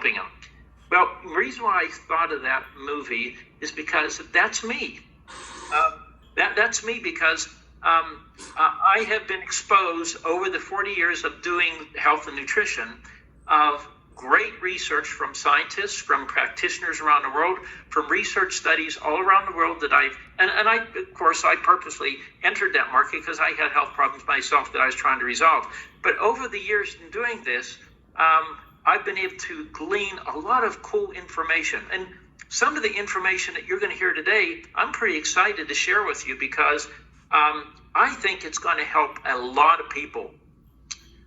helping them. Well, the reason why I thought of that movie is because that's me. That's me because I have been exposed over the 40 years of doing health and nutrition of great research from scientists, from practitioners around the world, from research studies all around the world that I purposely entered that market because I had health problems myself that I was trying to resolve. But over the years in doing this, I've been able to glean a lot of cool information. And some of the information that you're going to hear today, I'm pretty excited to share with you because I think it's going to help a lot of people.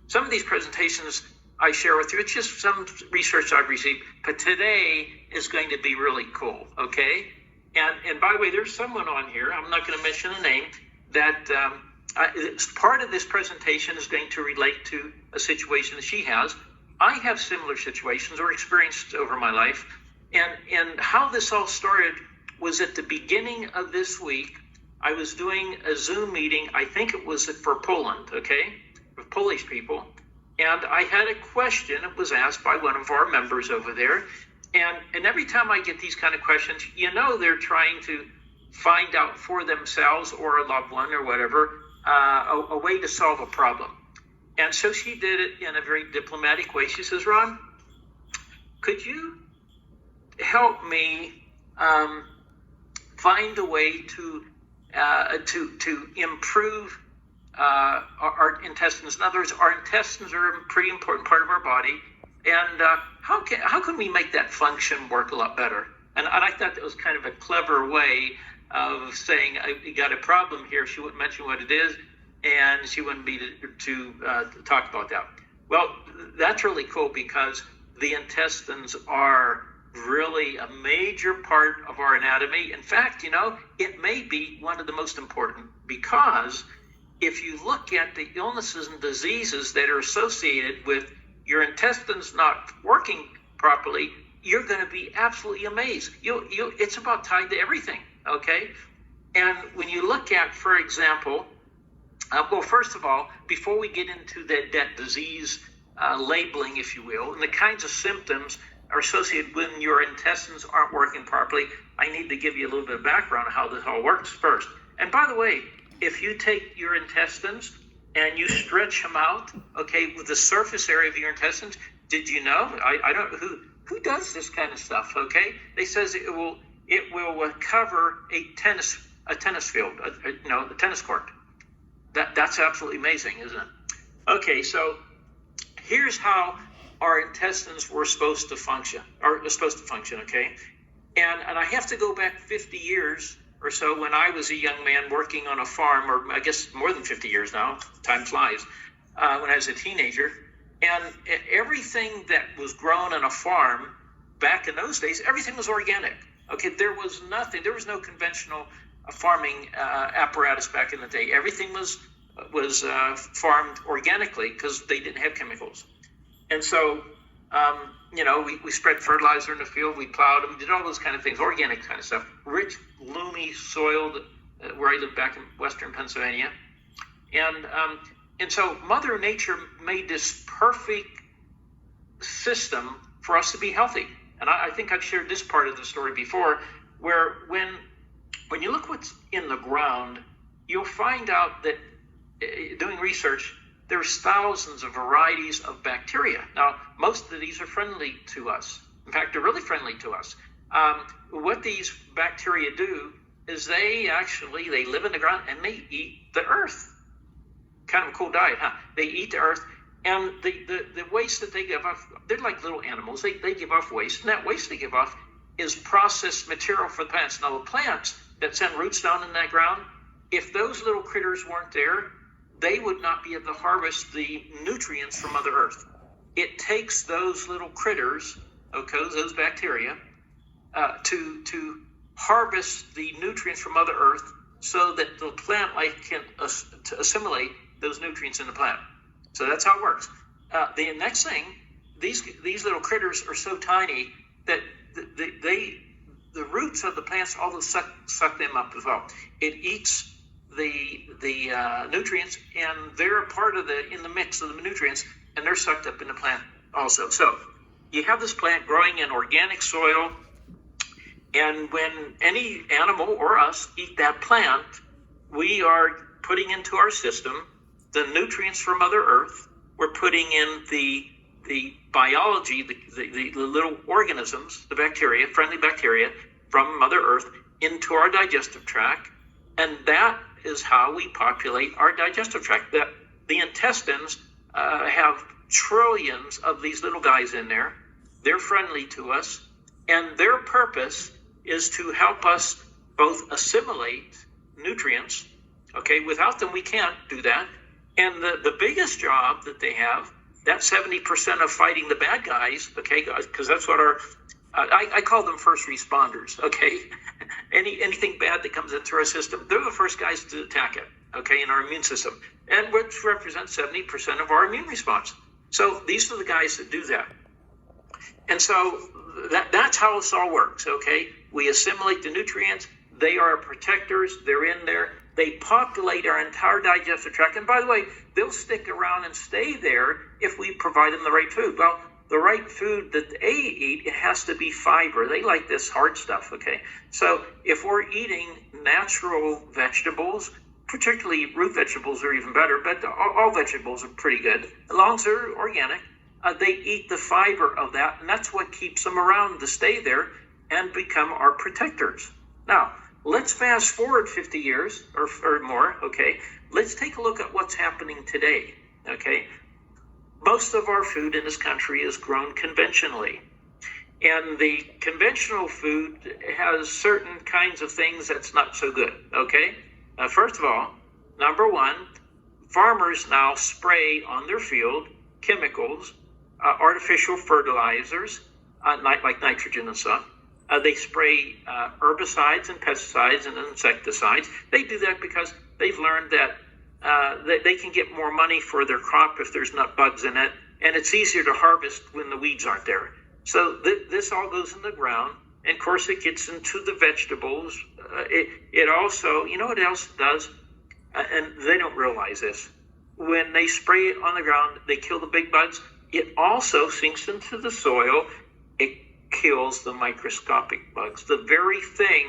Some of these presentations I share with you, it's just some research I've received, but today is going to be really cool, okay? And by the way, there's someone on here, I'm not going to mention a name, that part of this presentation is going to relate to a situation that she has. I have similar situations or experienced over my life, and how this all started was at the beginning of this week. I was doing a Zoom meeting, I think it was for Poland, okay, with Polish people. And I had a question that was asked by one of our members over there. And every time I get these kind of questions, they're trying to find out for themselves or a loved one or whatever, a way to solve a problem. And so she did it in a very diplomatic way. She says, Ron, could you help me find a way to improve our intestines? In other words, our intestines are a pretty important part of our body, and how can we make that function work a lot better? And I thought that was kind of a clever way of saying, you got a problem here. She wouldn't mention what it is, and she wouldn't be to talk about that. Well, that's really cool because the intestines are really a major part of our anatomy. In fact, it may be one of the most important because if you look at the illnesses and diseases that are associated with your intestines not working properly, you're going to be absolutely amazed. It's about tied to everything, okay? And when you look at, for example, well, first of all, before we get into that disease labeling, if you will, and the kinds of symptoms are associated when your intestines aren't working properly, I need to give you a little bit of background on how this all works first. And by the way, if you take your intestines and you stretch them out, okay, with the surface area of your intestines, did you know? I don't know who does this kind of stuff, okay? They says it will cover a tennis field, a tennis court. That's absolutely amazing, isn't it? Okay, so here's how our intestines were supposed to function, okay? And I have to go back 50 years or so when I was a young man working on a farm, or I guess more than 50 years now, time flies, when I was a teenager. And everything that was grown on a farm back in those days, everything was organic. Okay, there was no conventional farming apparatus back in the day. Everything was farmed organically because they didn't have chemicals. And so, we spread fertilizer in the field, we plowed, we did all those kind of things, organic kind of stuff. Rich, loomy soil where I lived back in western Pennsylvania. And so Mother Nature made this perfect system for us to be healthy. And I think I've shared this part of the story before, where when you look what's in the ground, you'll find out that doing research, there's thousands of varieties of bacteria. Now, most of these are friendly to us. In fact, they're really friendly to us. What these bacteria do is they live in the ground and they eat the earth. Kind of a cool diet, huh? They eat the earth, and the waste that they give off, they're like little animals. They give off waste, and that waste they give off is processed material for the plants. Now, the plants that send roots down in that ground, if those little critters weren't there, they would not be able to harvest the nutrients from Mother Earth. It takes those little critters, okay, those bacteria, to harvest the nutrients from Mother Earth so that the plant life can assimilate those nutrients in the plant. So that's how it works. The next thing, these little critters are so tiny that the roots of the plants also suck them up as well. It eats the nutrients, and they're a part of in the mix of the nutrients, and they're sucked up in the plant also. So you have this plant growing in organic soil, and when any animal or us eat that plant, we are putting into our system the nutrients from Mother Earth. We're putting in the biology, the little organisms, the bacteria, friendly bacteria from Mother Earth into our digestive tract, and that is how we populate our digestive tract. That the intestines have trillions of these little guys in there. They're friendly to us, and their purpose is to help us both assimilate nutrients. Okay, without them we can't do that. And the biggest job that they have, that 70% of fighting the bad guys, okay, because that's what I call them first responders, okay? Anything bad that comes into our system, they're the first guys to attack it, okay, in our immune system, and which represents 70% of our immune response. So these are the guys that do that. And so that's how this all works, okay? We assimilate the nutrients. They are protectors. They're in there. They populate our entire digestive tract. And by the way, they'll stick around and stay there if we provide them the right food. Well, the right food that they eat, it has to be fiber. They like this hard stuff, okay? So if we're eating natural vegetables, particularly root vegetables are even better, but all vegetables are pretty good, as long as they're organic. They eat the fiber of that, and that's what keeps them around to stay there and become our protectors. Now, let's fast forward 50 years or more, okay? Let's take a look at what's happening today, okay? Most of our food in this country is grown conventionally. And the conventional food has certain kinds of things that's not so good, okay? First of all, number one, farmers now spray on their field chemicals, artificial fertilizers, like nitrogen and stuff. They spray herbicides and pesticides and insecticides. They do that because they've learned that they can get more money for their crop if there's not bugs in it, and it's easier to harvest when the weeds aren't there. So this all goes in the ground, and of course it gets into the vegetables. It also, you know what else it does? And they don't realize this. When they spray it on the ground, they kill the big bugs. It also sinks into the soil. It kills the microscopic bugs, the very thing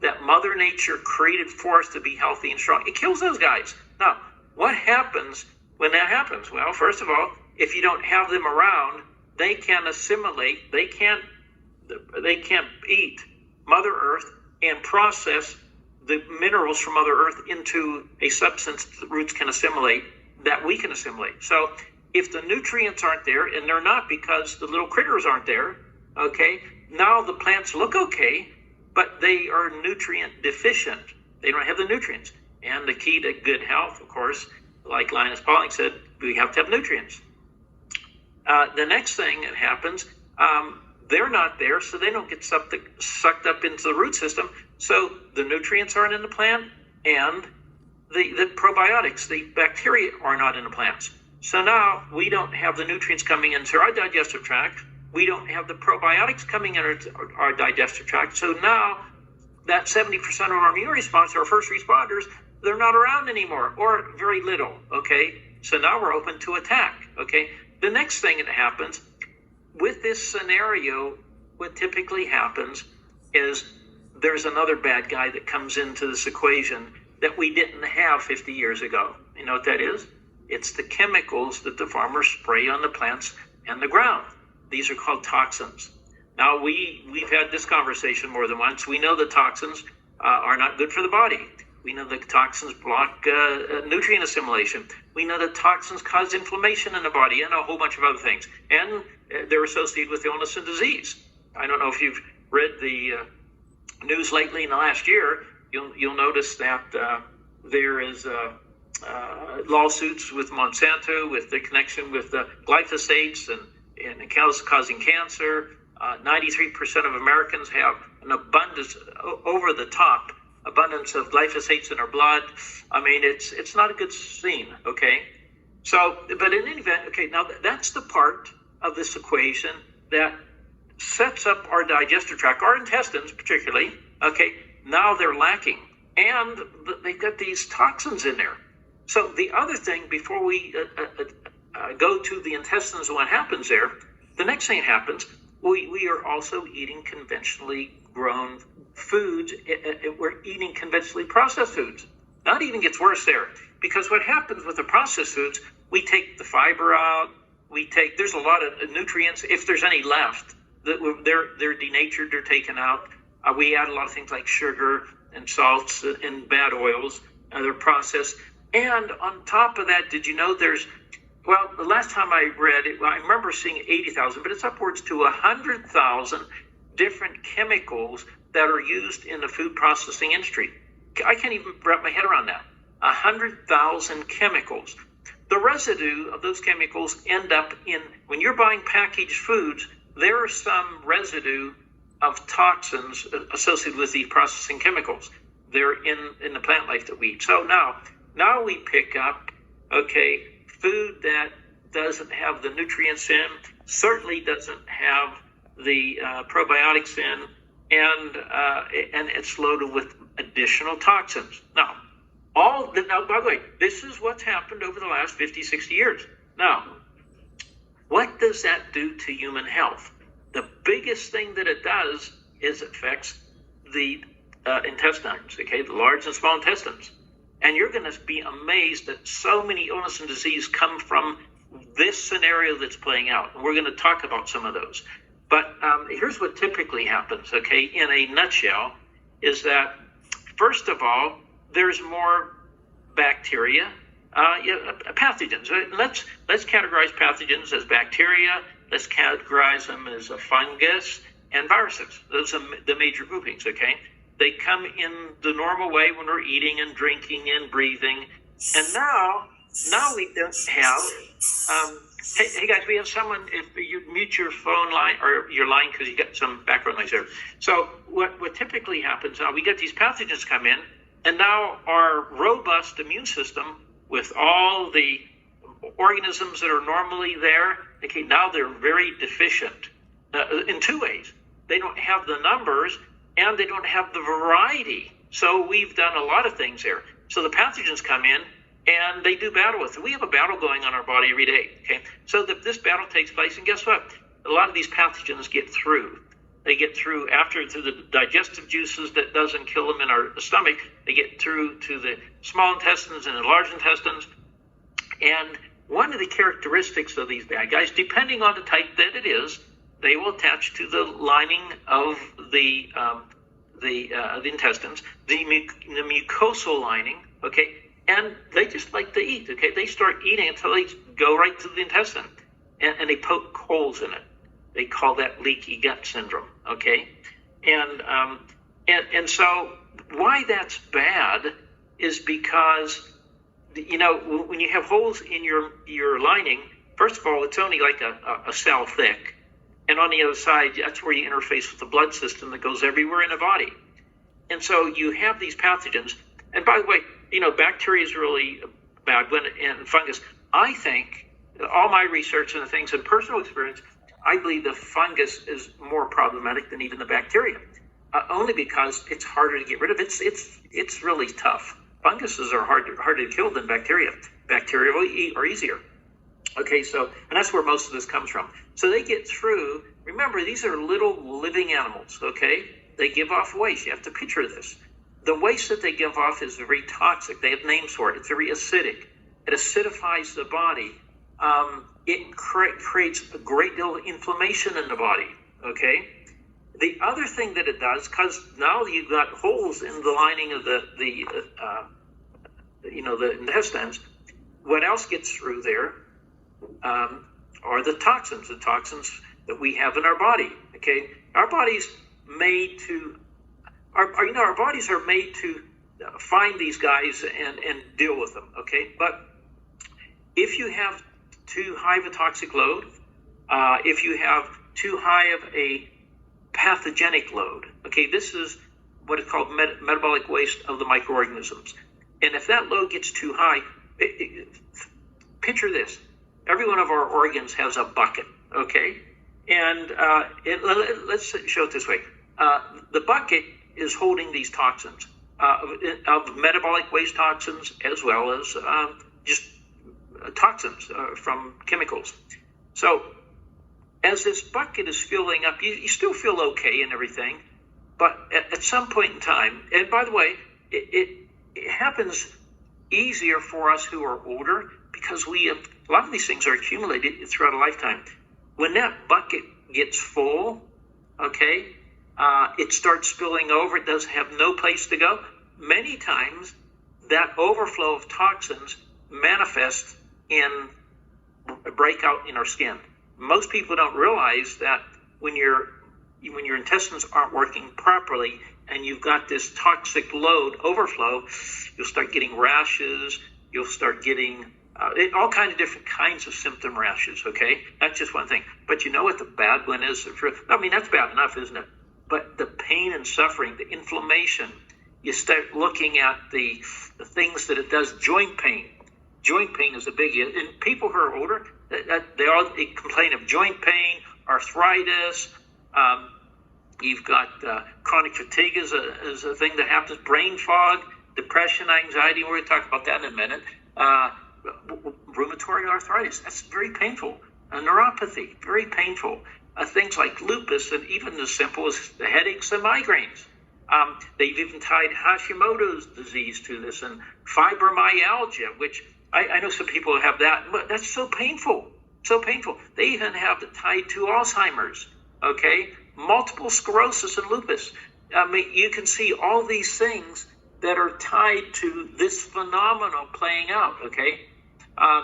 that Mother Nature created for us to be healthy and strong. It kills those guys. Now, what happens when that happens? Well, first of all, if you don't have them around, they can assimilate. They can't eat Mother Earth and process the minerals from Mother Earth into a substance that roots can assimilate, that we can assimilate. So if the nutrients aren't there, and they're not because the little critters aren't there, okay, now the plants look okay, but they are nutrient deficient. They don't have the nutrients. And the key to good health, of course, like Linus Pauling said, we have to have nutrients. The next thing that happens, they're not there, so they don't get sucked up into the root system. So the nutrients aren't in the plant, and the probiotics, the bacteria, are not in the plants. So now we don't have the nutrients coming into our digestive tract. We don't have the probiotics coming into our digestive tract. So now that 70% of our immune response, our first responders, they're not around anymore, or very little, okay? So now we're open to attack, okay? The next thing that happens with this scenario, what typically happens is there's another bad guy that comes into this equation that we didn't have 50 years ago. You know what that is? It's the chemicals that the farmers spray on the plants and the ground. These are called toxins. Now, we've had this conversation more than once. We know the toxins are not good for the body. We know the toxins block nutrient assimilation. We know that toxins cause inflammation in the body and a whole bunch of other things. And they're associated with illness and disease. I don't know if you've read the news lately in the last year. You'll notice that there is lawsuits with Monsanto with the connection with the glyphosates and causing cancer. 93% of Americans have an abundance, over the top abundance of glyphosates in our blood. I mean, it's not a good scene, okay? So, but in any event, okay, now that's the part of this equation that sets up our digestive tract, our intestines particularly, okay? Now they're lacking, and they've got these toxins in there. So the other thing, before we go to the intestines and what happens there, the next thing that happens, we are also eating conventionally grown foods. We're eating conventionally processed foods. Now it even gets worse there, because what happens with the processed foods, we take the fiber out. There's a lot of nutrients, if there's any left, they're denatured, they're taken out. We add a lot of things like sugar and salts and bad oils. They're processed. And on top of that, did you know the last time I read it, I remember seeing 80,000, but it's upwards to 100,000 different chemicals that are used in the food processing industry. I can't even wrap my head around that. 100,000 chemicals. The residue of those chemicals end up when you're buying packaged foods, there are some residue of toxins associated with these processing chemicals. They're in the plant life that we eat. So now we pick up, food that doesn't have the nutrients in, certainly doesn't have the probiotics in, and it's loaded with additional toxins. Now, by the way, this is what's happened over the last 50, 60 years. Now, what does that do to human health? The biggest thing that it does is it affects the intestines, the large and small intestines. And you're going to be amazed that so many illness and disease come from this scenario that's playing out. And we're going to talk about some of those. But here's what typically happens, in a nutshell, is that, first of all, there's more bacteria, pathogens. Let's categorize pathogens as bacteria. Let's categorize them as a fungus and viruses. Those are the major groupings, They come in the normal way when we're eating and drinking and breathing. And now we don't have, hey guys, we have someone, if you mute your phone line or your line because you got some background noise there. So what typically happens now, we get these pathogens come in, and now our robust immune system with all the organisms that are normally there, now they're very deficient in two ways. They don't have the numbers and they don't have the variety. So we've done a lot of things there. So the pathogens come in and they do battle with it. We have a battle going on our body every day. So this battle takes place, and guess what? A lot of these pathogens get through. They get through through the digestive juices that doesn't kill them in our stomach. They get through to the small intestines and the large intestines. And one of the characteristics of these bad guys, depending on the type that it is, they will attach to the lining of the intestines, the mucosal lining, and they just like to eat, They start eating until they go right to the intestine, and they poke holes in it. They call that leaky gut syndrome, And so why that's bad is because, when you have holes in your lining, first of all, it's only like a cell thick. And on the other side, that's where you interface with the blood system that goes everywhere in the body. And so you have these pathogens. And by the way, bacteria is really bad, and fungus. I think all my research and the things and personal experience, I believe the fungus is more problematic than even the bacteria, only because it's harder to get rid of. It's really tough. Funguses are harder to kill than bacteria. Bacteria are easier. And that's where most of this comes from. So they get through. Remember, these are little living animals, They give off waste. You have to picture this. The waste that they give off is very toxic. They have names for it. It's very acidic. It acidifies the body. It creates a great deal of inflammation in the body, The other thing that it does, because now you've got holes in the lining of the intestines, what else gets through there are the toxins that we have in our body. Our body's made to, our bodies are made to find these guys and deal with them. But if you have too high of a toxic load, if you have too high of a pathogenic load, this is what is called metabolic waste of the microorganisms. And if that load gets too high, picture this. Every one of our organs has a bucket, And let's show it this way. The bucket is holding these toxins, of metabolic waste toxins, as well as just toxins from chemicals. So as this bucket is filling up, you still feel okay and everything, but at some point in time, and by the way, it happens easier for us who are older because a lot of these things are accumulated throughout a lifetime. When that bucket gets full, okay, it starts spilling over. It does have no place to go. Many times, that overflow of toxins manifests in a breakout in our skin. Most people don't realize that when your intestines aren't working properly and you've got this toxic load overflow, you'll start getting rashes. You'll start getting all kinds of different kinds of symptom rashes. Okay, that's just one thing. But you know what the bad one is? I mean, that's bad enough, isn't it? But the pain and suffering, the inflammation. You start looking at the things that it does. Joint pain. Joint pain is a biggie. And people who are older, they complain of joint pain, arthritis. You've got chronic fatigue is a thing that happens. Brain fog, depression, anxiety. We're going to talk about that in a minute. Rheumatoid arthritis. That's very painful. Neuropathy, very painful. Things like lupus and even as simple as the headaches and migraines. They've even tied Hashimoto's disease to this and fibromyalgia, which I know some people have that, but that's so painful, so painful. They even have it tied to Alzheimer's, okay? Multiple sclerosis and lupus. I mean, you can see all these things that are tied to this phenomenon playing out, okay?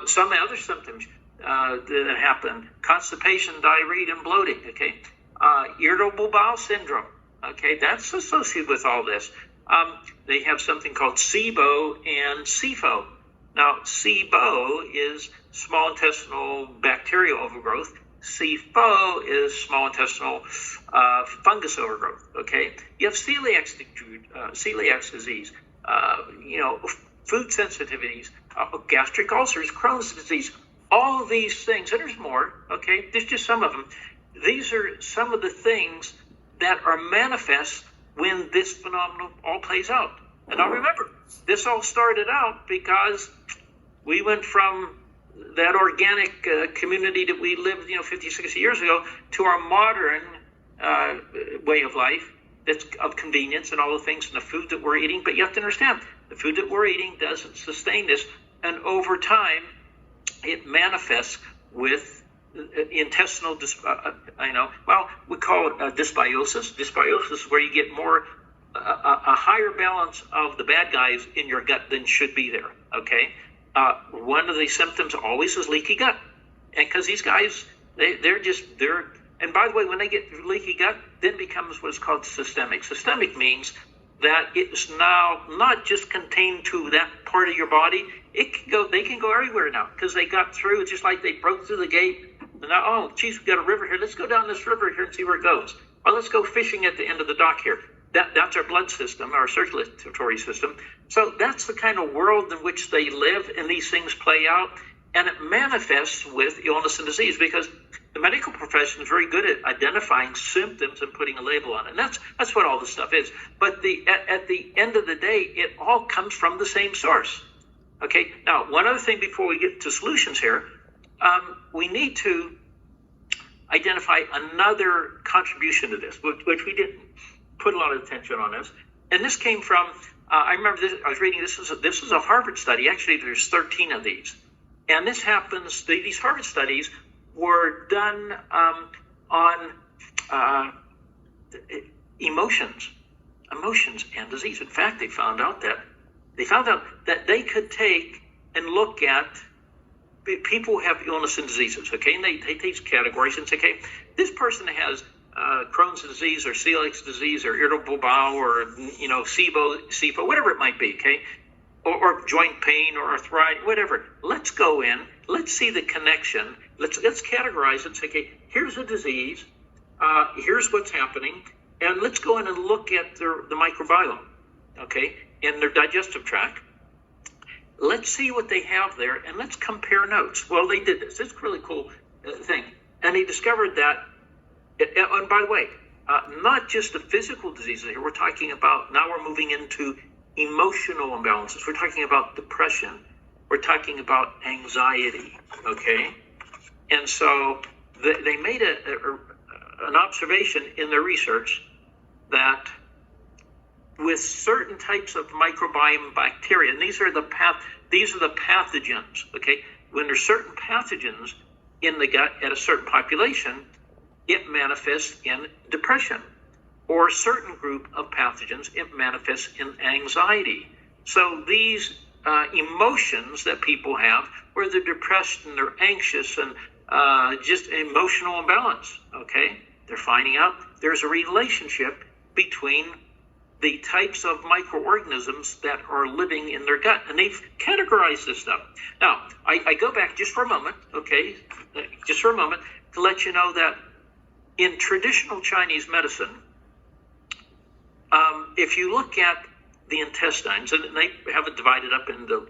Some other symptoms that happen, constipation, diarrhea, and bloating, okay? Irritable bowel syndrome, okay? That's associated with all this. They have something called Sibo and Sifo. Now, Sibo is small intestinal bacterial overgrowth. Sifo is small intestinal fungus overgrowth, okay? You have celiac disease, food sensitivities, gastric ulcers, Crohn's disease, all of these things, and there's more, okay? There's just some of them. These are some of the things that are manifest when this phenomenon all plays out. And now remember, this all started out because we went from that organic community that we lived, 50, 60 years ago to our modern way of life that's of convenience and all the things and the food that we're eating. But you have to understand, the food that we're eating doesn't sustain this. And over time, it manifests with intestinal, we call it dysbiosis. Dysbiosis is where you get a higher balance of the bad guys in your gut than should be there, okay? One of the symptoms always is leaky gut. And because these guys, and by the way, when they get leaky gut, then becomes what's called systemic. Systemic means that it's now not just contained to that part of your body. They can go everywhere now because they got through, just like they broke through the gate. And now, oh, geez, we've got a river here. Let's go down this river here and see where it goes. Or let's go fishing at the end of the dock here. That's our blood system, our circulatory system. So that's the kind of world in which they live, and these things play out. And it manifests with illness and disease because the medical profession is very good at identifying symptoms and putting a label on it. And that's what all this stuff is. But at the end of the day, it all comes from the same source. Okay, now, one other thing before we get to solutions here, we need to identify another contribution to this, which we didn't put a lot of attention on this. And this came from, I remember this, I was reading, this is a Harvard study. Actually, there's 13 of these. And this happens, these Harvard studies were done on emotions and disease. In fact, they found out that they could take and look at people who have illness and diseases, okay? And they take these categories and say, okay, this person has Crohn's disease or celiac disease or irritable bowel or, Sibo, whatever it might be, okay? Or joint pain or arthritis, whatever. Let's go in, let's see the connection, let's categorize it and say, okay, here's a disease, here's what's happening, and let's go in and look at the microbiome, okay, in their digestive tract. Let's see what they have there, and let's compare notes. Well, they did this. It's a really cool thing. And they discovered that, and by the way, not just the physical diseases here. We're talking about, now we're moving into emotional imbalances. We're talking about depression. We're talking about anxiety, okay? And so they made an observation in their research that with certain types of microbiome bacteria, and these are the pathogens, okay? When there's certain pathogens in the gut at a certain population, it manifests in depression. Or a certain group of pathogens, it manifests in anxiety. So these emotions that people have, where they're depressed and they're anxious and just emotional imbalance, okay? They're finding out there's a relationship between the types of microorganisms that are living in their gut. And they've categorized this stuff. Now, I go back just for a moment, okay? Just for a moment to let you know that in traditional Chinese medicine, if you look at the intestines, and they have it divided up into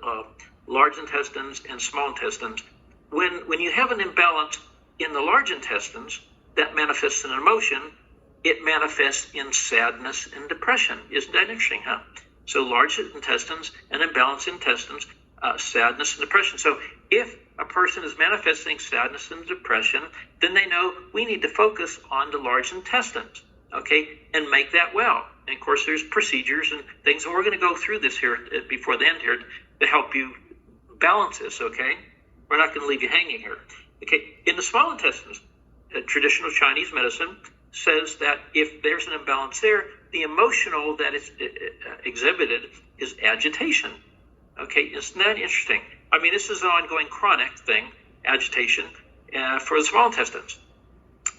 large intestines and small intestines, when you have an imbalance in the large intestines that manifests in an emotion, it manifests in sadness and depression. Isn't that interesting, huh? So large intestines and imbalanced intestines, sadness and depression. So if a person is manifesting sadness and depression, then they know we need to focus on the large intestines, okay, and make that well. And of course, there's procedures and things, and we're going to go through this here before the end here to help you balance this, okay? We're not going to leave you hanging here. Okay, in the small intestines, traditional Chinese medicine says that if there's an imbalance there, the emotional that is exhibited is agitation. Okay, isn't that interesting? I mean, this is an ongoing chronic thing, agitation, for the small intestines.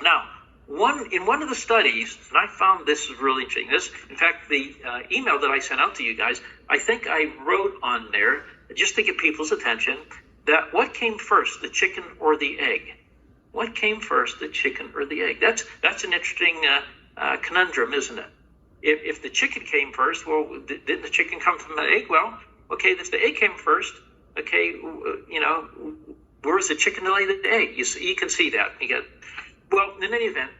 Now, in one of the studies, and I found this is really interesting. In fact, the email that I sent out to you guys, I think I wrote on there, just to get people's attention, that what came first, the chicken or the egg? What came first, the chicken or the egg? That's an interesting conundrum, isn't it? If the chicken came first, well, didn't the chicken come from the egg? Well, okay, if the egg came first, okay, where's the chicken to lay the egg? You can see that. Well, in any event,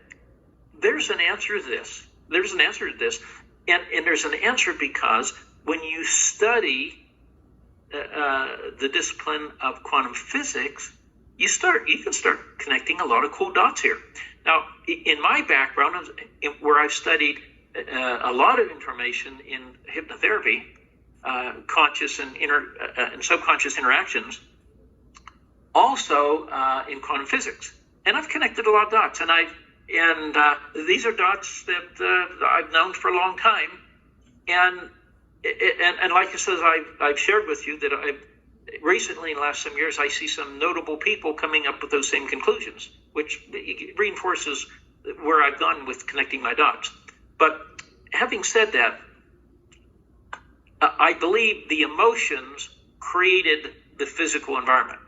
there's an answer to this. There's an answer to this, and there's an answer because when you study the discipline of quantum physics, you can start connecting a lot of cool dots here. Now, in my background, where I've studied a lot of information in hypnotherapy, conscious and subconscious interactions, also in quantum physics, and I've connected a lot of dots, and these are dots that I've known for a long time, and like I said, I've shared with you that I've recently, in the last some years, I see some notable people coming up with those same conclusions, which reinforces where I've gone with connecting my dots. But having said that, I believe the emotions created the physical environment.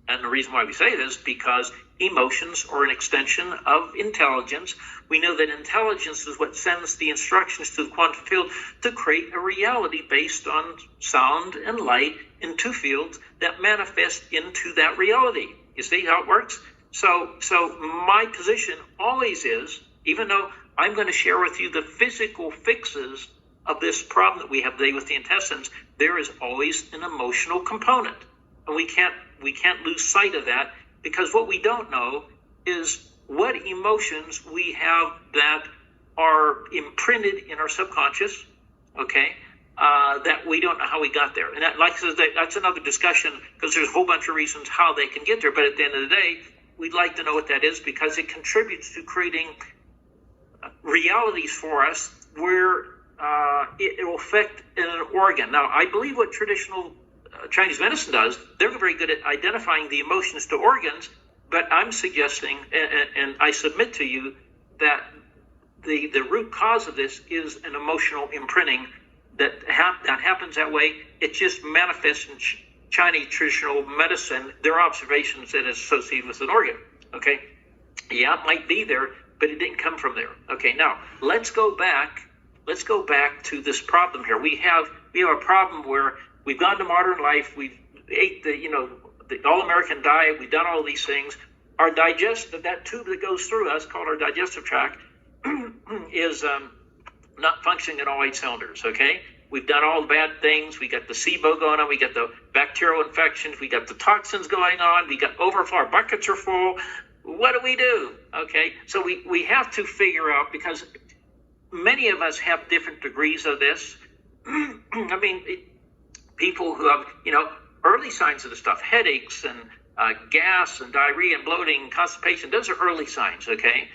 And the reason why we say this is because emotions are an extension of intelligence. We know that intelligence is what sends the instructions to the quantum field to create a reality based on sound and light in two fields that manifest into that reality. You see how it works? So my position always is, even though I'm going to share with you the physical fixes of this problem that we have today with the intestines, there is always an emotional component. And we can't lose sight of that, because what we don't know is what emotions we have that are imprinted in our subconscious, okay, that we don't know how we got there. And that, like I said, that's another discussion, because there's a whole bunch of reasons how they can get there. But at the end of the day, we'd like to know what that is, because it contributes to creating realities for us where it will affect an organ. Now, I believe what traditional Chinese medicine does, they're very good at identifying the emotions to organs, but I'm suggesting, and I submit to you, that the root cause of this is an emotional imprinting that happens that way. It just manifests in Chinese traditional medicine, their observations that it's associated with an organ, okay? Yeah, it might be there, but it didn't come from there. Okay, now, let's go back to this problem here. We have a problem where we've gone to modern life. We've ate the all-American diet. We've done all these things. Our that tube that goes through us, called our digestive tract, is not functioning in all 8 cylinders. Okay, we've done all the bad things. We got the Sibo going on. We got the bacterial infections. We got the toxins going on. We got overflow. Our buckets are full. what do we do? Okay, so we have to figure out, because many of us have different degrees of this. I mean, people who have, early signs of the stuff, headaches and gas and diarrhea and bloating and constipation, those are early signs, okay?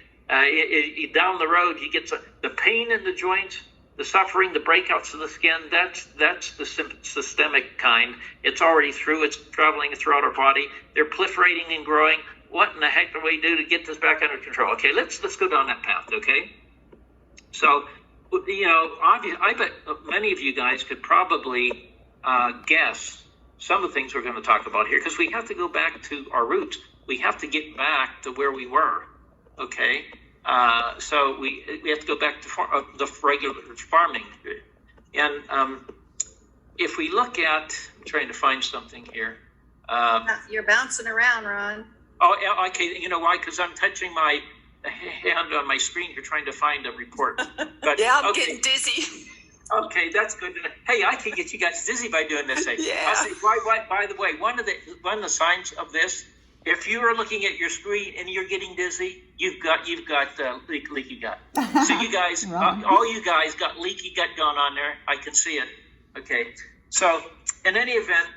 Down the road, you get the pain in the joints, the suffering, the breakouts of the skin, that's the systemic kind. It's already through, it's traveling throughout our body. They're proliferating and growing. What in the heck do we do to get this back under control? Okay, let's go down that path, okay? So, obviously, I bet many of you guys could probably guess some of the things we're going to talk about here, because we have to go back to our roots. We have to get back to where we were, okay? So we have to go back to the regular farming. And if we look at, I'm trying to find something here. You're bouncing around, Ron. Oh, okay. You know why? Because I'm touching my hand on my screen here trying to find a report. But, yeah, I'm getting dizzy. Okay, that's good. Hey, I can get you guys dizzy by doing this. Hey. Yeah. By the way, one of the signs of this, if you are looking at your screen and you're getting dizzy, you've got leaky gut. So you guys, all you guys got leaky gut going on there. I can see it. Okay. So in any event,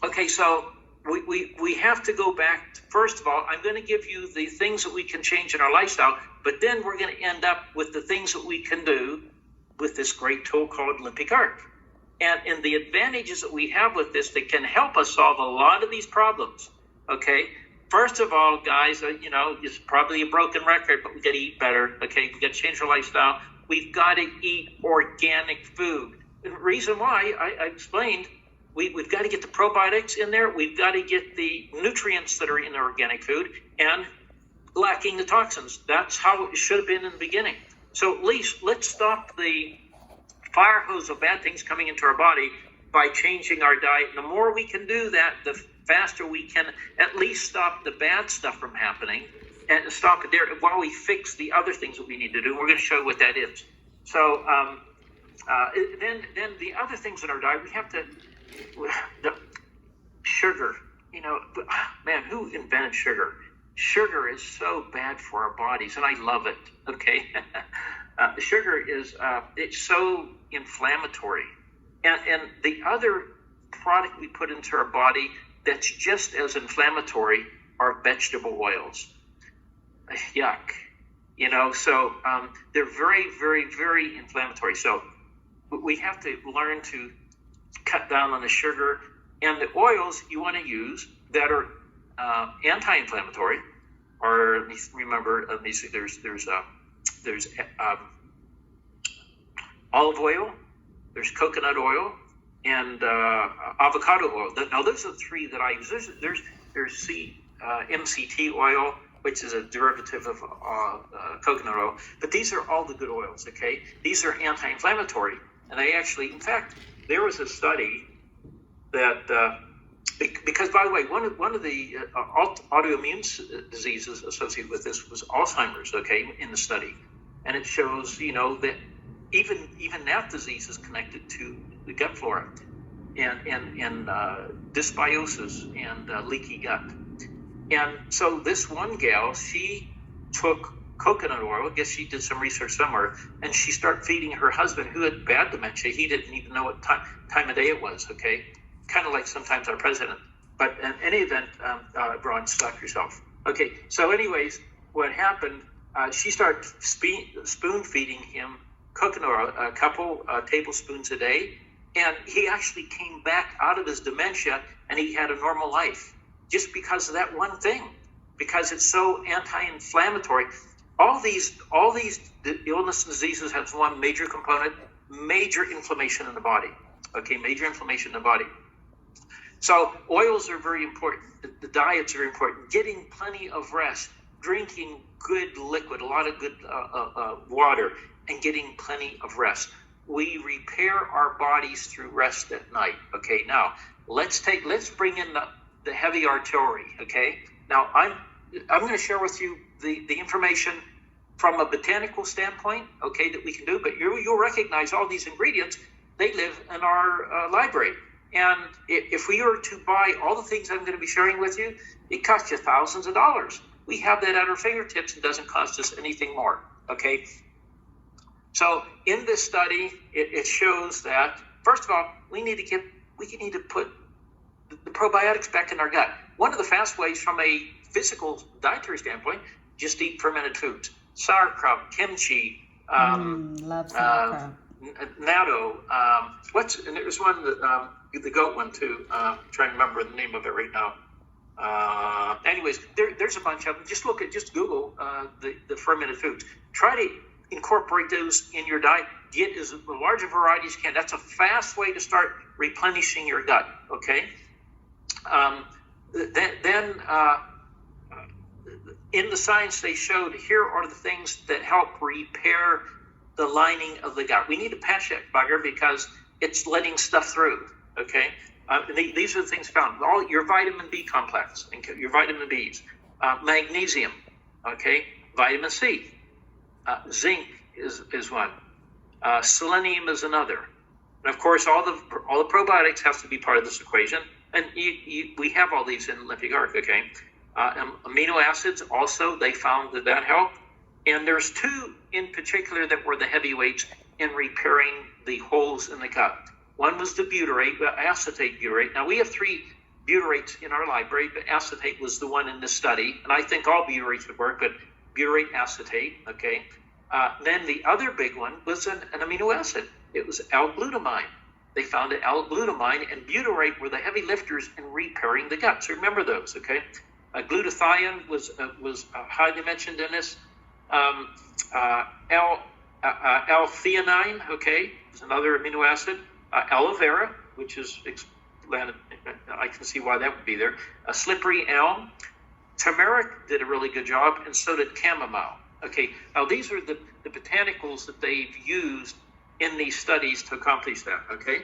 okay, so we have to go back. First of all, I'm going to give you the things that we can change in our lifestyle, but then we're going to end up with the things that we can do with this great tool called Olympic Arc. And the advantages that we have with this that can help us solve a lot of these problems. Okay, first of all, guys, it's probably a broken record, but we got to eat better. Okay, we got to change our lifestyle. We've got to eat organic food. The reason why I explained, we've got to get the probiotics in there. We've got to get the nutrients that are in the organic food and lacking the toxins. That's how it should have been in the beginning. So at least let's stop the fire hose of bad things coming into our body by changing our diet. The more we can do that, the faster we can at least stop the bad stuff from happening and stop it there while we fix the other things that we need to do. We're going to show you what that is. So then the other things in our diet, we have to, the sugar, man, who invented sugar? Sugar is so bad for our bodies, and I love it, okay? Sugar is, it's so inflammatory. And the other product we put into our body that's just as inflammatory are vegetable oils. Yuck. So they're very, very, very inflammatory. So we have to learn to cut down on the sugar. And the oils you want to use that are anti-inflammatory, or remember, there's olive oil, there's coconut oil, and avocado oil. Now those are the three that I use. There's MCT oil, which is a derivative of coconut oil. But these are all the good oils. Okay, these are anti-inflammatory, and they actually, in fact, there was a study that. Because, by the way, one of the autoimmune diseases associated with this was Alzheimer's, okay, in the study. And it shows, that even that disease is connected to the gut flora and dysbiosis and leaky gut. And so this one gal, she took coconut oil, I guess she did some research somewhere, and she started feeding her husband, who had bad dementia. He didn't even know what time of day it was, okay? Kind of like sometimes our president. But in any event, Ron, stop yourself. Okay, so anyways, what happened, she started spoon feeding him coconut oil, a couple tablespoons a day, and he actually came back out of his dementia and he had a normal life just because of that one thing, because it's so anti-inflammatory. All these illness and diseases have one major component, major inflammation in the body. Okay, major inflammation in the body. So oils are very important. The diets are important. Getting plenty of rest, drinking good liquid, a lot of good water, and getting plenty of rest. We repair our bodies through rest at night. Okay, now let's bring in the heavy artillery. Okay, now I'm going to share with you the information from a botanical standpoint. Okay, that we can do, but you'll recognize all these ingredients. They live in our library. And if we were to buy all the things I'm going to be sharing with you, it costs you thousands of dollars. we have that at our fingertips. It doesn't cost us anything more. Okay. So in this study, it shows that, first of all, we need to put the probiotics back in our gut. One of the fast ways from a physical dietary standpoint, just eat fermented foods. Sauerkraut, kimchi, love sauerkraut. natto. And there's one that the goat one too. Trying to remember the name of it right now. Anyways, there's a bunch of them. Just Google the fermented foods. Try to incorporate those in your diet. Get as large a variety as you can. That's a fast way to start replenishing your gut. Okay. Then in the science they showed here are the things that help repair the lining of the gut. We need to patch that bugger because it's letting stuff through. Okay. These are the things found. All your vitamin B complex and your vitamin Bs, magnesium. Okay. Vitamin C, zinc is one. Selenium is another. And of course, all the probiotics have to be part of this equation. And we have all these in Lymphatic Arc, okay? Amino acids also, they found that helped. And there's two in particular that were the heavyweights in repairing the holes in the gut. One was the butyrate, acetate butyrate. Now, we have 3 butyrates in our library, but acetate was the one in this study. And I think all butyrates would work, but butyrate acetate, okay? Then the other big one was an amino acid. It was L-glutamine. They found that L-glutamine and butyrate were the heavy lifters in repairing the gut. So remember those, okay? Glutathione was highly mentioned in this. L-theanine, okay, is another amino acid. Aloe vera, which is, I can see why that would be there. Slippery elm. Turmeric did a really good job, and so did chamomile. Okay, now these are the botanicals that they've used in these studies to accomplish that, okay?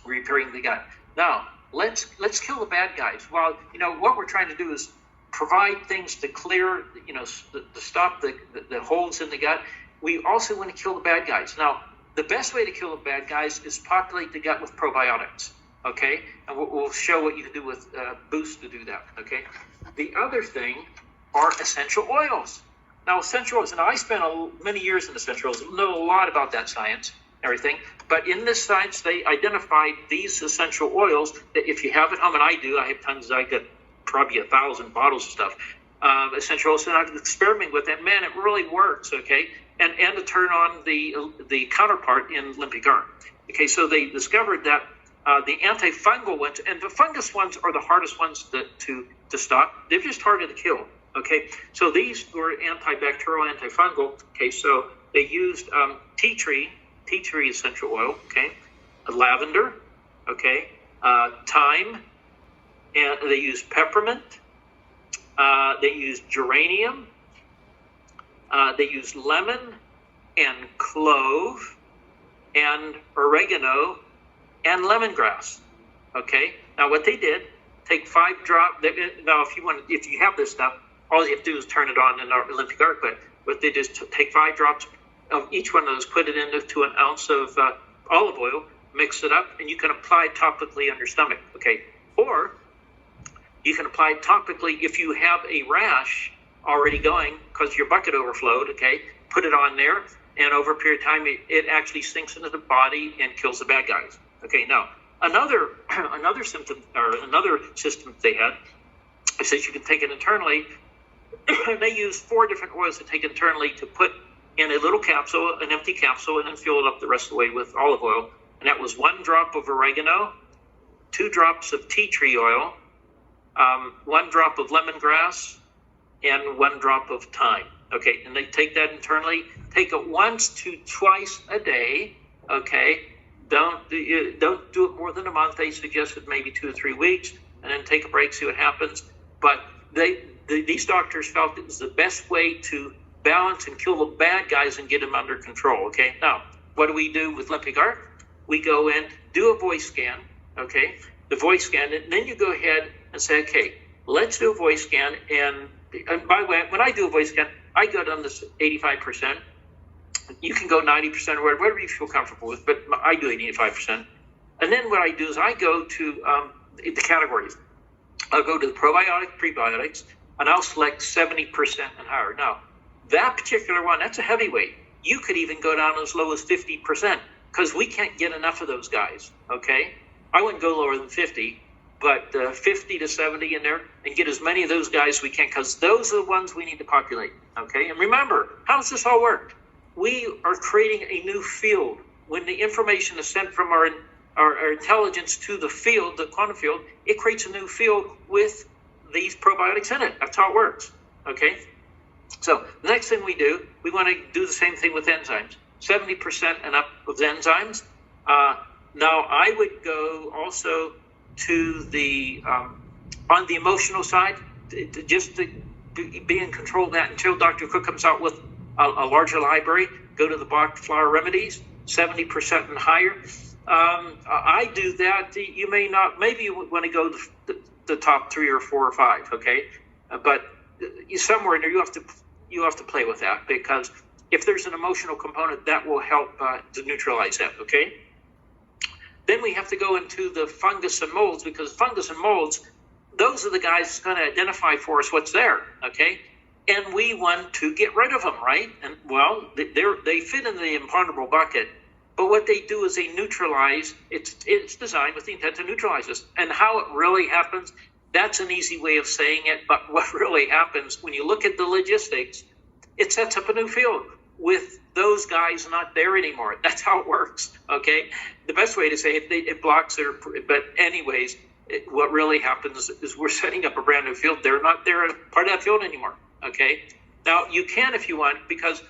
Repairing the gut. Now, let's kill the bad guys. Well, what we're trying to do is provide things to clear, to stop the holes in the gut. We also want to kill the bad guys. Now, the best way to kill the bad guys is populate the gut with probiotics, okay? And we'll show what you can do with Boost to do that, okay? The other thing are essential oils. Now, essential oils, and I spent many years in essential oils, know a lot about that science, everything. But in this science, they identified these essential oils that if you have at home, and I do, I have tons, I get probably 1,000 bottles of stuff, essential oils, and I've experimented with it. Man, it really works, okay? And to turn on the counterpart in Lymphatic Arc. Okay, so they discovered that the antifungal ones, and the fungus ones are the hardest ones to stop. They're just harder to kill. Okay, so these were antibacterial, antifungal. Okay, so they used tea tree essential oil. Okay, lavender. Okay, thyme, and they used peppermint. They used geranium. They used lemon and clove and oregano and lemongrass. Okay, now what they did, take 5 drops. Now, if you have this stuff, all you have to do is turn it on in our Lymphatic Arc. But what they just take 5 drops of each one of those, put it into an ounce of olive oil, mix it up, and you can apply it topically on your stomach. Okay, or you can apply it topically if you have a rash already going because your bucket overflowed. Okay, put it on there, and over a period of time, it actually sinks into the body and kills the bad guys. Okay, now another symptom or another system they had is that you can take it internally. They use 4 different oils to take internally to put in a little capsule, an empty capsule, and then fill it up the rest of the way with olive oil. And that was 1 drop of oregano, 2 drops of tea tree oil, 1 drop of lemongrass, and 1 drop of thyme. Okay, and they take that internally. Take it once to twice a day. Okay, don't do it more than a month. They suggested maybe 2 or 3 weeks, and then take a break, see what happens. But these doctors felt it was the best way to balance and kill the bad guys and get them under control. Okay, now what do we do with Lymphatic Arc? We go in, do a voice scan. Okay, the voice scan, and then you go ahead and say, okay, let's do a voice scan. And by the way, when I do a voice scan, I go down this 85%. You can go 90% or whatever you feel comfortable with, but I do 85%. And then what I do is I go to the categories. I'll go to the probiotic, prebiotics. and I'll select 70% and higher. Now, that particular one, that's a heavyweight. You could even go down as low as 50% because we can't get enough of those guys, okay? I wouldn't go lower than 50, but 50 to 70 in there and get as many of those guys as we can because those are the ones we need to populate, okay? And remember, how does this all work? We are creating a new field. When the information is sent from our intelligence to the field, the quantum field, it creates a new field with these probiotics in it. That's how it works, okay? So the next thing we do, we want to do the same thing with enzymes. 70% and up with enzymes. Now I would go also to the, on the emotional side, just to be in control of that until Dr. Cook comes out with a larger library. Go to the Bach Flower Remedies, 70% and higher. I do that. You may not, maybe you want to go the top 3 or 4 or 5, okay? But somewhere in there, you have to play with that because if there's an emotional component, that will help to neutralize that, okay? Then we have to go into the fungus and molds because fungus and molds, those are the guys that's going to identify for us what's there, okay? And we want to get rid of them, right? And well, they fit in the imponderable bucket, but what they do is they neutralize. It's designed with the intent to neutralize us. And how it really happens, that's an easy way of saying it. But what really happens when you look at the logistics, it sets up a new field with those guys not there anymore. That's how it works. Okay, the best way to say it blocks their. But anyways, what really happens is we're setting up a brand new field. They're not there, part of that field anymore. Okay, now you can if you want because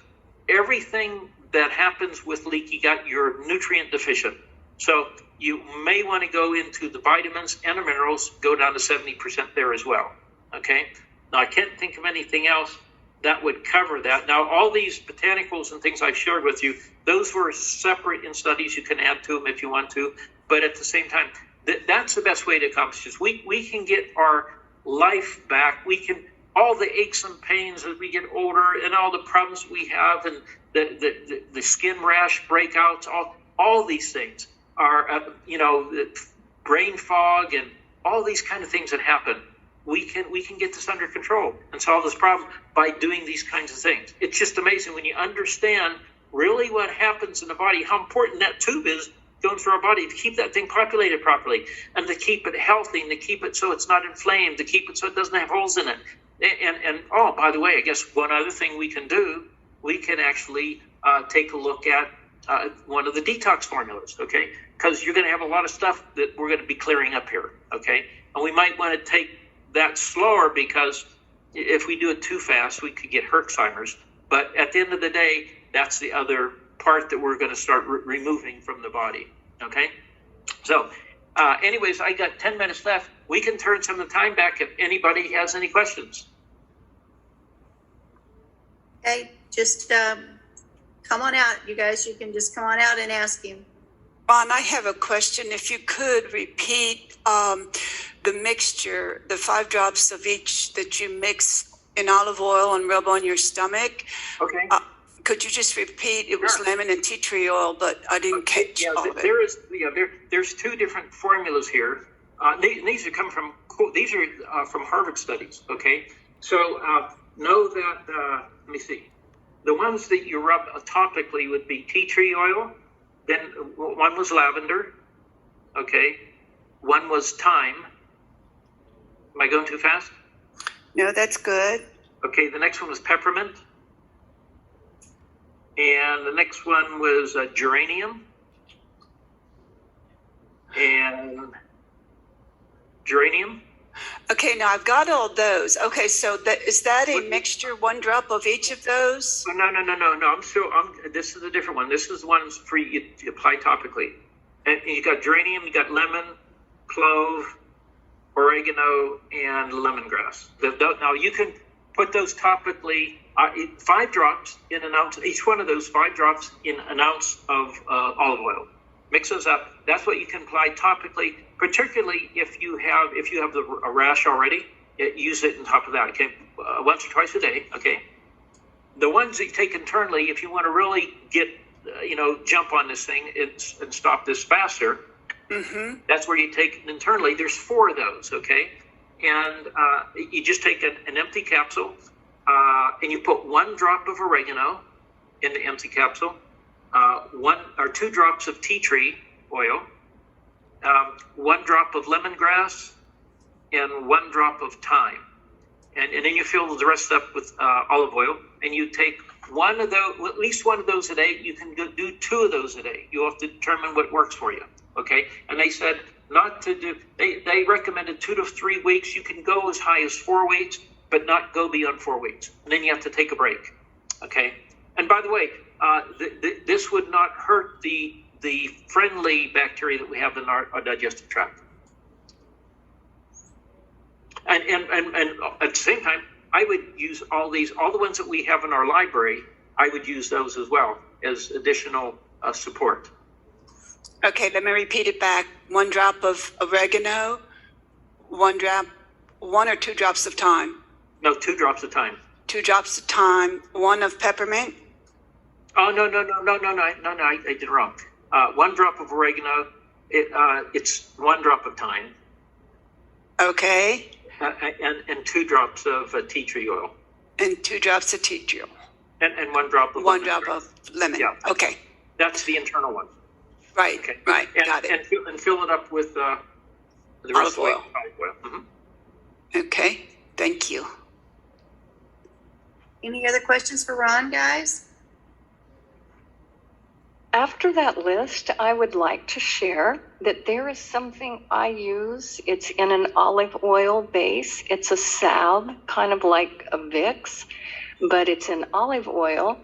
everything that happens with leaky gut, you're nutrient deficient. So you may want to go into the vitamins and the minerals, go down to 70% there as well. Okay, now I can't think of anything else that would cover that. Now, all these botanicals and things I've shared with you, those were separate in studies. You can add to them if you want to, but at the same time, that's the best way to accomplish this. We can get our life back. We can, all the aches and pains as we get older and all the problems we have and the skin rash breakouts, all these things are, brain fog and all these kind of things that happen. We can get this under control and solve this problem by doing these kinds of things. It's just amazing when you understand really what happens in the body, how important that tube is going through our body to keep that thing populated properly and to keep it healthy and to keep it so it's not inflamed, to keep it so it doesn't have holes in it. And oh, by the way, I guess one other thing we can do, we can actually take a look at one of the detox formulas, okay? Because you're going to have a lot of stuff that we're going to be clearing up here, okay? And we might want to take that slower because if we do it too fast, we could get Herxheimer's. But at the end of the day, that's the other part that we're going to start removing from the body, okay? So anyways, I got 10 minutes left. We can turn some of the time back if anybody has any questions. Okay, just come on out, you guys. You can just come on out and ask him. Ron, I have a question. If you could repeat the mixture, the 5 drops of each that you mix in olive oil and rub on your stomach. Okay. Could you just repeat? It was lemon and tea tree oil, but I didn't catch all of it. There's 2 different formulas here. These are from Harvard studies. Okay, so know that. Let me see. The ones that you rub topically would be tea tree oil. Then one was lavender. Okay, one was thyme. Am I going too fast? No, that's good. Okay, the next one was peppermint. And the next one was geranium. And geranium. Okay, now I've got all those. Okay, so is that a mixture, 1 drop of each of those? No. This is a different one. This is the ones for you apply topically. And you got geranium, you got lemon, clove, oregano, and lemongrass. Now you can put those topically, 5 drops in an ounce, each one of those 5 drops in an ounce of olive oil. Mix those up. That's what you can apply topically, particularly if you have a rash already. Use it on top of that. Okay, once or twice a day. Okay. The ones that you take internally, if you want to really get, jump on this thing and stop this faster, that's where you take it internally. There's 4 of those. Okay, and you just take an empty capsule, and you put 1 drop of oregano in the empty capsule, 1 or 2 drops of tea tree oil, 1 drop of lemongrass, and 1 drop of thyme. And then you fill the rest up with olive oil, and you take one of those, at least one of those a day. You can do 2 of those a day. You have to determine what works for you. Okay. And they said not to do, they recommended 2 to 3 weeks. You can go as high as 4 weeks, but not go beyond 4 weeks. And then you have to take a break. Okay. And by the way, this would not hurt the friendly bacteria that we have in our digestive tract. And at the same time, I would use all the ones that we have in our library, I would use those as well as additional support. Okay, let me repeat it back. 1 drop of oregano, 1 or 2 drops of thyme. No, 2 drops of thyme. 2 drops of thyme, 1 of peppermint. Oh, no, I did it wrong. 1 drop of oregano, it's 1 drop of thyme. Okay. And 2 drops of tea tree oil. And 2 drops of tea tree oil. And 1 drop of 1 drop of lemon. Yeah. Okay. That's the internal one. Right. Okay. Right. And, Got it. And fill it up with the rest Olive oil. of olive oil. Mm-hmm. Okay. Thank you. Any other questions for Ron, guys? After that list, I would like to share that there is something I use. It's in an olive oil base. It's a salve, kind of like a Vicks, but it's in olive oil,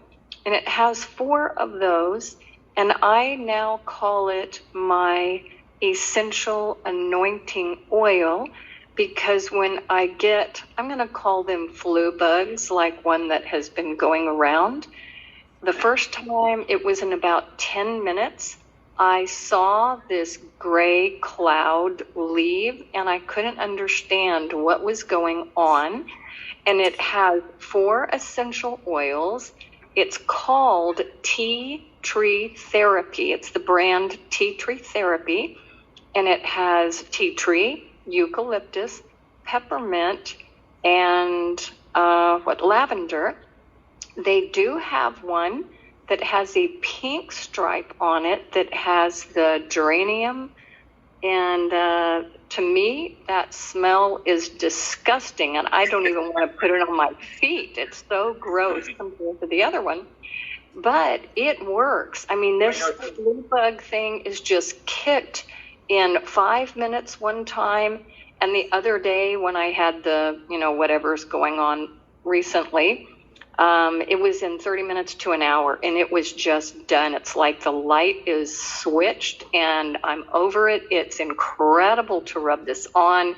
and it has 4 of those, and I now call it my essential anointing oil, because when I get, I'm going to call them flu bugs, like one that has been going around. The first time, it was in about 10 minutes, I saw this gray cloud leave, and I couldn't understand what was going on. And it has 4 essential oils. It's called Tea Tree Therapy. It's the brand Tea Tree Therapy. And it has tea tree, eucalyptus, peppermint, and lavender. They do have one that has a pink stripe on it that has the geranium. And to me, that smell is disgusting. And I don't even want to put it on my feet. It's so gross compared to the other one. But it works. I mean, this flu bug thing is just kicked in 5 minutes one time. And the other day when I had the, whatever's going on recently, it was in 30 minutes to an hour, and it was just done. It's like the light is switched, and I'm over it. It's incredible to rub this on.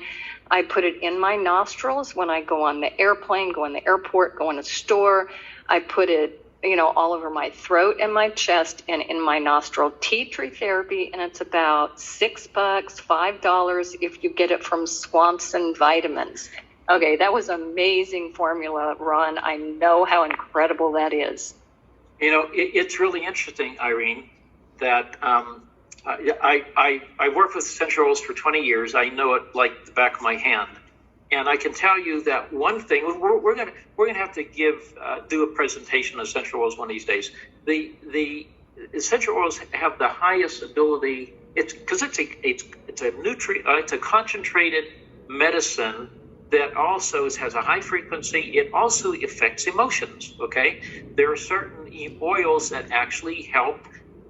I put it in my nostrils when I go on the airplane, go in the airport, go in a store. I put it, all over my throat and my chest and in my nostril. Tea Tree Therapy, and it's about $6, $5 if you get it from Swanson Vitamins. Okay, that was amazing formula, Ron. I know how incredible that is. It's really interesting, Irene, that I worked with essential oils for 20 years. I know it like the back of my hand. And I can tell you that one thing, we're gonna have to do a presentation on essential oils one of these days. The essential oils have the highest ability. It's a concentrated medicine that also has a high frequency. It also affects emotions, okay? There are certain oils that actually help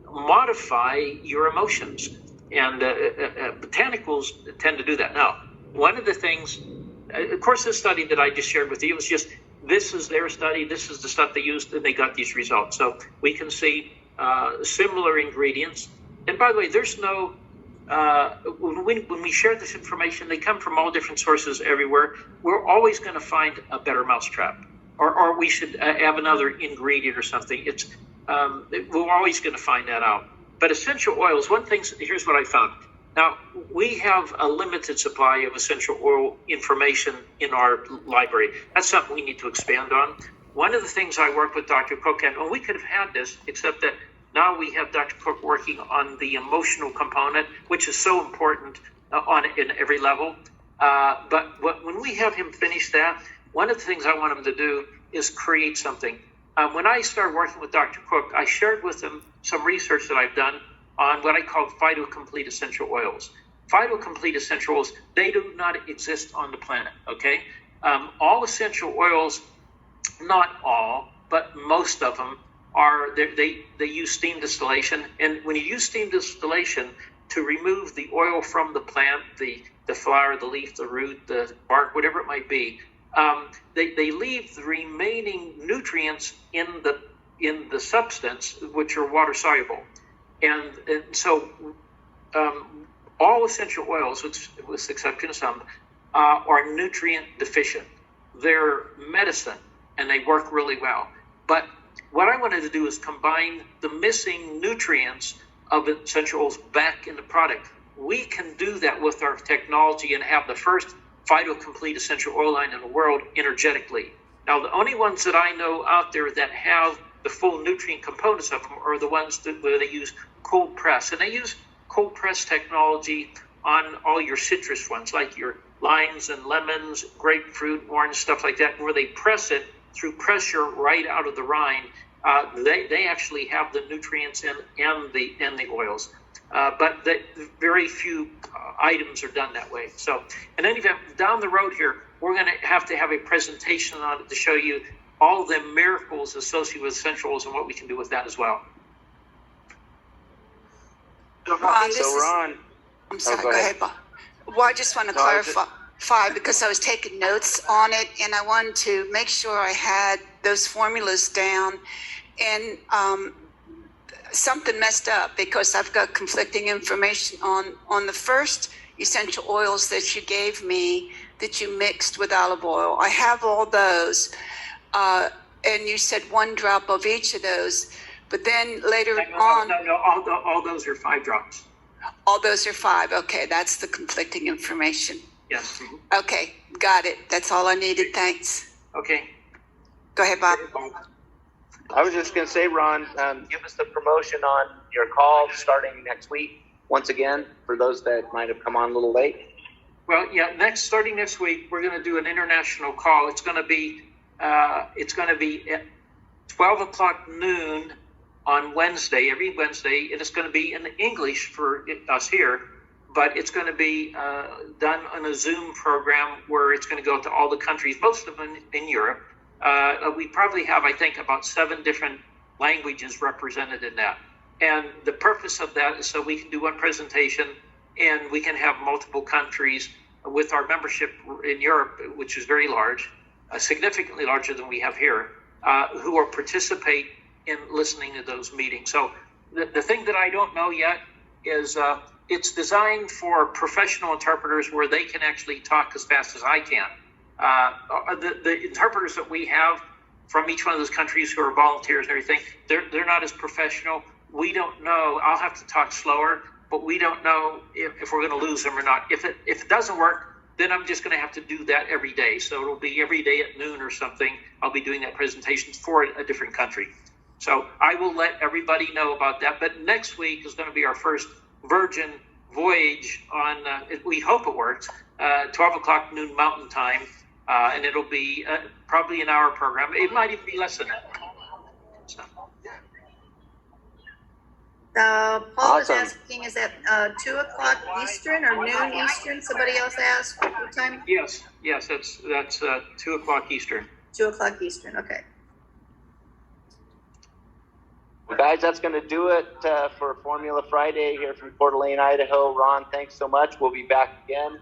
modify your emotions, and botanicals tend to do that. Now, one of the things, of course, this study that I just shared with you was just, this is their study, this is the stuff they used, and they got these results. So we can see similar ingredients. And by the way, there's no, when we share this information, they come from all different sources everywhere. We're always going to find a better mousetrap, or we should have another ingredient or something. We're always going to find that out. But essential oils, here's what I found. Now, we have a limited supply of essential oil information in our library. That's something we need to expand on. One of the things I worked with Dr. Cook, and we could have had this, except that now we have Dr. Cook working on the emotional component, which is so important in every level. But when we have him finish that, one of the things I want him to do is create something. When I started working with Dr. Cook, I shared with him some research that I've done on what I call phytocomplete essential oils. Phytocomplete essential oils, they do not exist on the planet, okay? All essential oils, not all, but most of them they use steam distillation. And when you use steam distillation to remove the oil from the plant, the flower, the leaf, the root, the bark, whatever it might be, they leave the remaining nutrients in the substance, which are water soluble. And so all essential oils, with the exception of some, are nutrient deficient. They're medicine, and they work really well. But what I wanted to do is combine the missing nutrients of essential oils back in the product. We can do that with our technology and have the first phytocomplete essential oil line in the world energetically. Now, the only ones that I know out there that have the full nutrient components of them are the ones where they use cold press. And they use cold press technology on all your citrus ones, like your limes and lemons, grapefruit, orange, stuff like that, where they press it through pressure right out of the rind. They actually have the nutrients and the oils. But very few items are done that way. So, and then down the road here, we're going to have a presentation on it to show you all the miracles associated with essential oils and what we can do with that as well. Ron, I'm sorry, go ahead, Bob. Well, I just want to clarify because I was taking notes on it and I wanted to make sure I had those formulas down. And something messed up because I've got conflicting information on the first essential oils that you gave me that you mixed with olive oil. I have all those. And you said 1 drop of each of those. But then later on... No, all those are 5 drops. All those are 5. Okay, that's the conflicting information. Yes. Mm-hmm. Okay, got it. That's all I needed. Thanks. Okay. Go ahead, Bob. I was just going to say, Ron, give us the promotion on your call starting next week. Once again, for those that might have come on a little late. Well, yeah. Starting next week, we're going to do an international call. It's going to be at 12 o'clock noon on Wednesday, every Wednesday, and it's going to be in English for us here, but it's going to be done on a Zoom program where it's going to go to all the countries, most of them in Europe. We probably have, I think, about 7 different languages represented in that. And the purpose of that is so we can do one presentation and we can have multiple countries with our membership in Europe, which is very large, significantly larger than we have here, who will participate in listening to those meetings. So the thing that I don't know yet is it's designed for professional interpreters where they can actually talk as fast as I can. The interpreters that we have from each one of those countries who are volunteers and everything, they're not as professional. We don't know. I'll have to talk slower, but we don't know if we're going to lose them or not. If it doesn't work, then I'm just going to have to do that every day. So it'll be every day at noon or something. I'll be doing that presentation for a different country. So I will let everybody know about that. But next week is going to be our first Virgin voyage on, we hope it works, 12 o'clock noon Mountain Time. And it'll be probably an hour program. It might even be less than that. So. Paul Awesome. is asking, is that 2 o'clock Eastern or noon Eastern? Somebody else asked what time? Yes, that's 2 o'clock Eastern. 2 o'clock Eastern, okay. Well, guys, that's going to do it for Formula Friday here from Coeur d'Alene, Idaho. Ron, thanks so much. We'll be back again